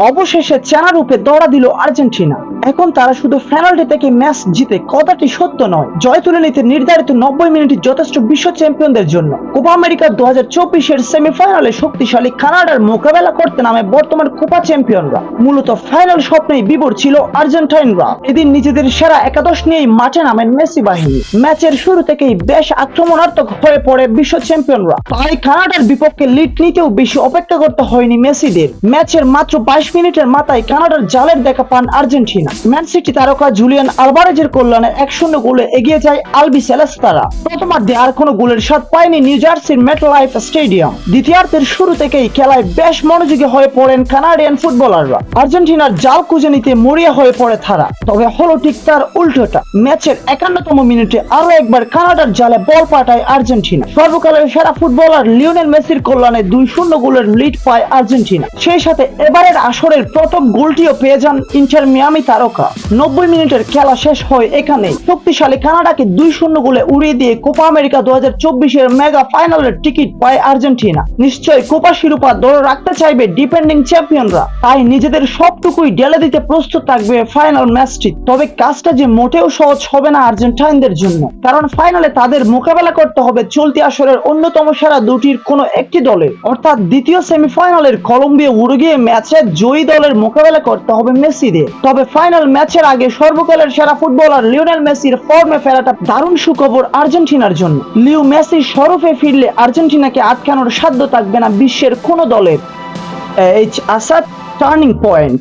অবশেষে চেনারূপে দৌড়া দিল আর্জেন্টিনা। এখন তারা শুধু পেনাল্টি থেকে ম্যাচ জিতে কথাটি সত্য নয়, জয় তুলে নিতে নির্ধারিত 90 মিনিট যথেষ্ট বিশ্ব চ্যাম্পিয়নদের জন্য। কোপা আমেরিকা 2024-এর সেমিফাইনালে শক্তিশালী কানাডার মোকাবেলা করতে নামে বর্তমান কোপা চ্যাম্পিয়নরা। মূলত ফাইনাল স্বপ্নেই বিভোর ছিল আর্জেন্টাইনরা। এদিন নিজেদের সেরা একাদশ নিয়েই মাঠে নামেন মেসি বাহিনী। ম্যাচের শুরু থেকেই বেশ আক্রমণাত্মক হয়ে পড়ে বিশ্ব চ্যাম্পিয়নরা। তাই কানাডার বিপক্ষে লিড নিতেও বেশি অপেক্ষা করতে হয়নি মেসিদের। ম্যাচের মাত্র 22 মিনিটের মাথায় কানাডার জালের দেখা পান আর্জেন্টিনা। ম্যান সিটি তারকা জুলিয়ান আলভারেজের কল্যাণে 1-0 গোলে এগিয়ে যায় আলবি সেলেস্তারা। প্রথমার্ধে আর কোনো গোলের স্বাদ পায়নি নিউ জার্সির মেটলাইফ স্টেডিয়াম। দ্বিতীয়ার্ধের শুরু থেকেই খেলায় বেশ মনোযোগী হয়ে পড়েন কানাডিয়ান ফুটবলাররা। আর্জেন্টিনার জাল খুঁজে নিতে মরিয়া হয়ে পড়ে তারা। তবে হলো ঠিক তার উল্টোটা। ম্যাচের 51তম মিনিটে আরো একবার কানাডার জালে বল পাঠায় আর্জেন্টিনা। সর্বকালের সেরা ফুটবলার লিওনেল মেসির কল্যাণে 2-0 গোলের লিড পায় আর্জেন্টিনা। সেই সাথে এবারের আসরের প্রথম গোলটিও পেয়ে যান ইন্টার মিয়ামি তারকা। 90 মিনিটের খেলা শেষ হয় এখানেই। শক্তিশালী কানাডাকে 2-0 গোলে উড়িয়ে দিয়ে কোপা আমেরিকা 2024-এর মেগা ফাইনালের টিকিট পায় আর্জেন্টিনা। নিশ্চয়ই কোপা শিরোপা ধরে রাখতে চাইবে ডিফেন্ডিং চ্যাম্পিয়নরা। তাই নিজেদের সবটুকুই ঢেলে দিতে প্রস্তুত থাকবে ফাইনাল ম্যাচটি। তবে কাজটা যে মোটেও সহজ হবে না আর্জেন্টাইনদের জন্য, কারণ ফাইনালে তাদের মোকাবেলা করতে হবে চলতি আসরের অন্যতম সেরা দুটির কোনো একটি দলের। অর্থাৎ দ্বিতীয় সেমিফাইনালের কলম্বিয়া উরুগুয়ে ম্যাচে জয়ী দলের মোকাবেলা করতে হবে মেসিদের। তবে ফাইনাল ম্যাচের আগে সর্বকালের সেরা ফুটবলার লিওনেল মেসির ফর্মে ফেরাটা দারুণ সুখবর আর্জেন্টিনার জন্য। লিও মেসি সরফে ফিরলে আর্জেন্টিনাকে আটকানোর সাধ্য থাকবে না বিশ্বের কোনো দলের। Asad turning point.